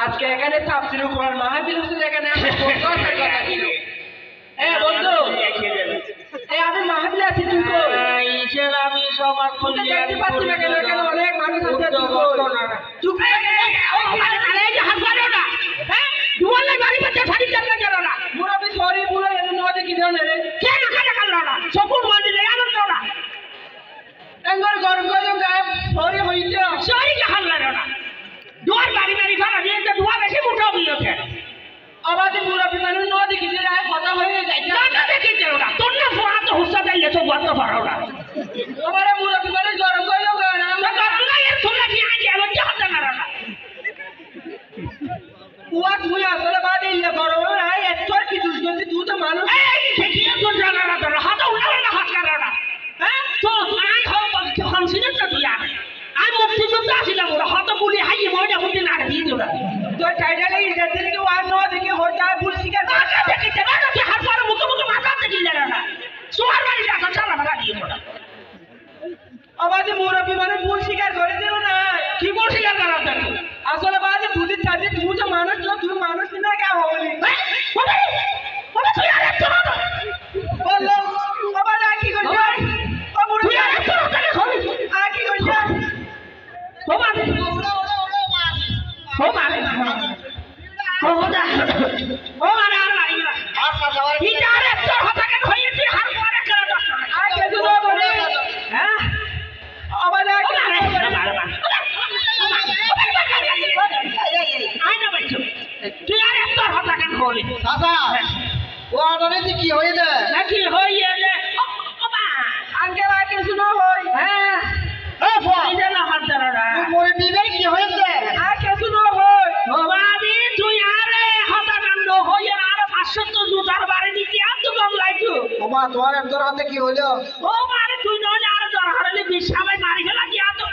আজকে এখানে তাফসীরুল কোরআন মাহফিল হচ্ছে, এখানে আমি বন্ধুর কথা ছিল। বন্ধু, আমি মাহফিলে আছি, তুই কই? ইসের আমি সবার তুই দেখতে পাচ্ছি না কেন? এখানে অনেক মানুষ আছে, তুই কই? চুপ করে হাত মারো না। দুয়ালে বাড়ি বাচ্চা শাড়ি চাপা গেল না। মুরব্বি সরি বলে এমন নদে কি দেন রে? কেন কাটা কাটলো না? সপুর মন্দিরে আনন্দ না। এঙ্গর গরম গরম গায়ে সরি হইছে। সরি কে হাল লাগলো না। দুয়ার বাড়ি বাড়ি ঘর দিয়ে তো দুয়া বেশি মুঠো দিয়েছে। আবাদে মুরব্বি মানুষ নদে কি দিয়ে কথা হয়ে যায়। না দেখি দেও না। তোর না ফোড়া তো হুসা যাইলে তো বন্ধ পারো না। আমারে মুরব্বি মানুষ গরম গরম গায়ে না। না তোরা এর তোমরা কি আগে এমন কি হতে না না। কুয়া তুই আসলে বাদে ইল্লা গরম নাই এতর কি দুষ্কর্মি তুই তো মানুষ। এই ঠিকই তো জানা না তোর হাত উড়াও না হাত কাটা না। তো আই হও কনসিডার তো তুই আই মুক্তিযুদ্ধ আসিলাম ওরা হাত গুলি হাইয়ে মইটা হতে না দিয়ে দিও না। তো টাইটালে ইজ্জত দিকে ওয়া ন দেখে হইতা পুলিশ কা টাকা দেখে দেবা না কি হাত পর মুখে মুখে মাথা দেখি না না। সোয়ার বাড়ি যা চালা মারা দিয়ে তোরা। আবাদে মুরব্বি মানে ভুল স্বীকার করে দিও না। কি ভুল স্বীকার করা তুমি? আসলে বাদে বুদ্ধি থাকে তুই তো মানুষ না, তুই মানুষ না কে হলি? ওরে ওরে তুই আরে তো বললো বাবা না কি করছিস? ও মুরব্বি তুই আরে তো তাকে হলি আর কি করছিস? ও মানে ও মানে ও মানে আর লাগি না আর সাজাওয়ার কি আরে তোর হাতে হইয়ে তুই হার করে করে দছ আর কিছু না বলে হ্যাঁ আবার আই না বাইছো তুই আর তোর হাতে কেন হলি দাদা ও আদরে কি হই দে নাকি হইয়ে দে বাবা আঙ্কেল আর কিছু না হই হ্যাঁ এ ফোন এটা না হাত ধরা তুই মরে দিবে কি হই দে আর কিছু না হই বাবা দি তুই আরে হাতে কান্ড হইয়ে আর 500 তো জুতার বাড়ি দিতে আর তো কম লাগছো বাবা তোমার তোর হাতে কি হইলো ও মারে তুই নলে আর তোর হারলে বিশাবে মারি ফেলা কি আর তো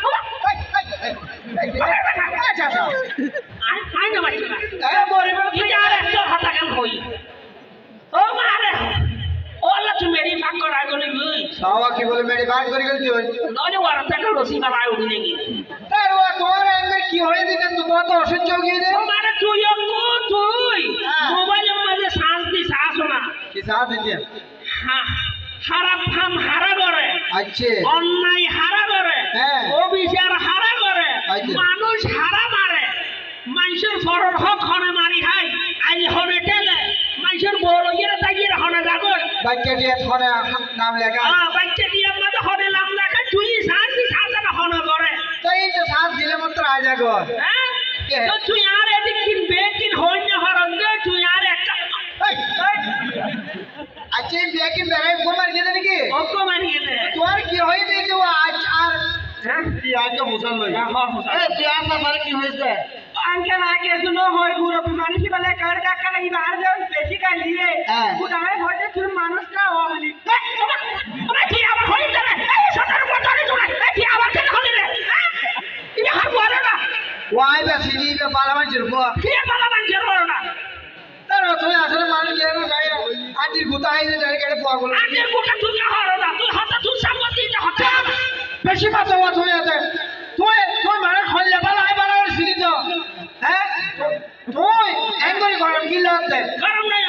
আই না বাইছো এ মরে তুই আর তোর হাতে কান হই ও মারে ওলা তুই মেরি ভাগ করা গলি গই সাওয়া কি বলে মেরি ভাগ করে গলি তুই নলে ওরা টাকা রসি না ভাই উঠি নেকি তার ও তোর এন্ডে কি হই দিতে তোমার তো অসহ্য গিয়ে দে ও মারে তুই তুই মোবাইলের মধ্যে সাজ দি সাজ না কি সাজ দিতে হ্যাঁ হারাম ফাম হারা করে আচ্ছা অন্যায় হারা করে হ্যাঁ অবিচার হারা করে মানুষ হারা মারে মানুষের ফরর হক হনে মারি হাই আইলে হনে টেলে মানুষের বড় ইয়ের তাগিয়ে হনে জাগর বাচ্চা দিয়ে হনে নাম লেখা বাচ্চা দিয়ে আমাদের হনে নাম লেখা তুই সাজ দি সাজ না হনে করে তো এই তো সাজ দিলে মাত্র আ জাগর হ্যাঁ তো তুই আর এদিক কিন বেকিন হই না হরন দে তুই আর একটা আচ্ছা বেকিন বেরাই গোমার গেলে নাকি ও গোমার গেলে তোর কি হই দে যে আজ আর হ্যাঁ তুই আজ তো মুসল লই এ তুই আর আমার কি হইছে আঙ্কেল আগে শুনো হয় পুরো মানুষ বলে কার কাকা এই বাহার যাও বেশি কাল দিয়ে উদাহরণ হইতে তুই মানুষটা হলি ওরে কি আমার হই যাবে এই সটার মতরে চলে এই কি আবার কেন হলি রে তুই হার বড় না ওয়াই বেশি নি বে বালা মানজির বো কি বালা মানজির বড় না তার তুই আসলে মানুষ যেন যাই আজের গুতা আইলে যাই কেটে পাগল আজের গুতা তুই না হরো না তুই হাতে তুই সম্মতি দে হাতে বেশি কথা ওয়া তুই আছে তুই তুই মানে খল্লে বালা আই বালা সিরি দাও হ্যাঁ তুই এঙ্গরি গরম গিলাতে গরম নাই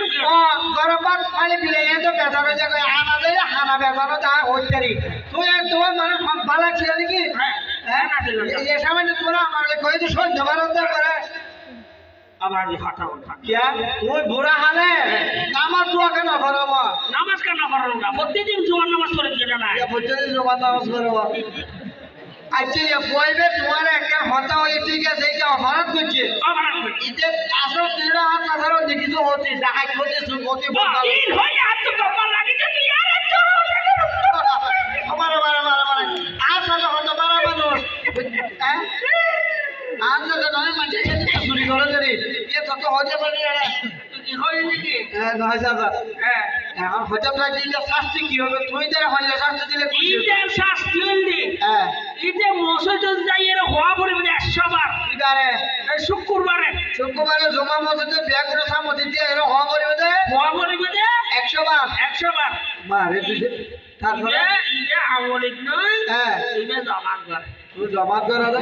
গরম ভাত খালি দিলে এ তো বেদানো জায়গা আনা দিলে হানা বেদানো যা হইতারি তুই তোমার মানে বালা ছিল নাকি হ্যাঁ না দিল এই সামনে তোরা আমারে কই তো সহ্য করতে করে আবার হাঁটাও কিয়া তুই বুড়া হালে নামাজ দোয়া কেন করব নামাজ কেন করব না প্রতিদিন জুমার নামাজ পড়ে যেটা না প্রতিদিন জুমার নামাজ পড়ব আচ্ছা ये পয়বে তোমার একটা হতা হয়ে ঠিক আছে এটা অপরাধ করছে ইতে আসল তিনটা হাত সাধারণ দেখিছো হতে ডাকাত হতে সুমতি বলতা তিন হই হাত তো কপাল লাগি যে তুই আর একটু আমার আর সাথে হতে পারা মানুষ হ্যাঁ আর তো নয় মানে চুরি করে রে এ তো হতে পারে রে কি হই নাকি হ্যাঁ নয় দাদা হ্যাঁ এখন হতে পারে দিলে শাস্তি কি হবে তুই যারা হইলে শাস্তি দিলে কি ইদের শাস্তি হইলি হ্যাঁ ইতে মসজিদ যাই এর হওয়া পড়বে 100 বার ইদারে এই শুক্রবারে জমা মসজিদে বিয়া করে সামতি দিয়ে এর হওয়া পড়বে 100 বার 100 বার মারে তুই তারপরে ইদে আমলিক নয় হ্যাঁ ইদে জমা কর তুই জমা কর আদা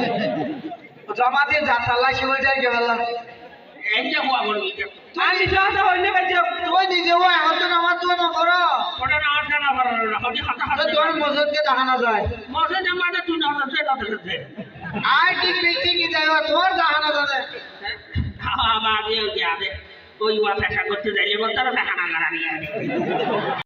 জমা দিয়ে যাত্রা লাগি বল যাই গেল এই যে হওয়া বড় আমি যাতে হইলে বাইতে তুই নিজে ওই হতো নামাজ তো না করো ওটা না আসে না পারো না হদি হাতে হাতে তোর মসজিদকে দেখানো যায় মসজিদ আমাদের তুই না হচ্ছে দাদা আই ঠিক ঠিক কি যায় তোর দেখানো যায় আবার ওই ওই ওয়া ফেসা করতে যাইলে বলতে দেখানা গাড়ি